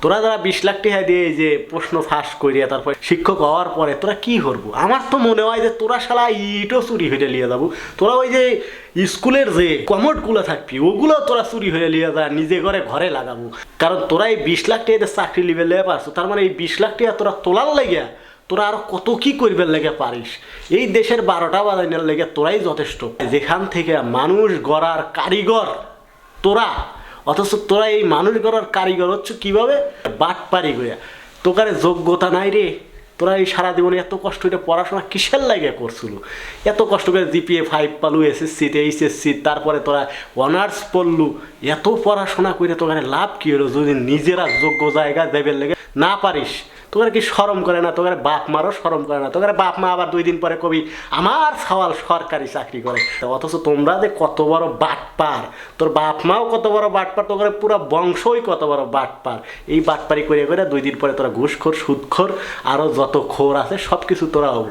তোরা যারা 20 লাখ টাকা দিয়ে এই যে প্রশ্ন ফাঁস করিয়া তারপর শিক্ষক হওয়ার পরে তোরা কি করবো? আমার তো মনে হয় যে তোরা শালা ইটও চুরি হয়ে লিয়ে যাবো। তোরা ওই যে স্কুলের যে কমোডগুলো থাকবি ওগুলো তোরা চুরি হয়ে লিয়ে যা, নিজে ঘরে ঘরে লাগাবো। কারণ তোরা এই 20 লাখ টাকা চাকরি লিবে লেগে পারছো, তার মানে এই 20 লাখ টাকা তোরা তোলার লেগে তোরা আরো কত কি করবার লেগে পারিস। এই দেশের 12টা বাজানোর লেগে তোরাই যথেষ্ট। যেখান থেকে মানুষ গড়ার কারিগর তোরা, অথচ তোরা এই মানুষ গড়ার কারিগর হচ্ছে কিভাবে? বাটপারি কইয়া। তোকারে যোগ্যতা নাই রে। তোরা এই সারা জীবনে এত কষ্ট করে পড়াশোনা কিসের লাগে করছিল? এত কষ্ট করে জিপিএ 5 পালু, এসএসসিতে এইচএসসি, তারপরে তোরা অনার্স পড়লু। এত পড়াশোনা করে তোকারে লাভ কি হলো যদি নিজেরা যোগ্য জায়গা দেবের লেগে না পারিস? তোকারে কি শরম করে না? তোকারে বাপ মারও শরম করে না? তোকারে বাপ মা আবার 2 দিন পরে কবি আমার সওয়াল সরকারি চাকরি করে। অথচ তোমরা যে কত বড় বাটপার, তোর বাপ মাও কত বড় বাটপার, তোকারে পুরো বংশই কত বড় বাটপার। এই বাটপারি করে করে 2 দিন পরে তোরা ঘুষখোর, সুদখোর, আরও যত খোর আছে সব কিছু তোরাও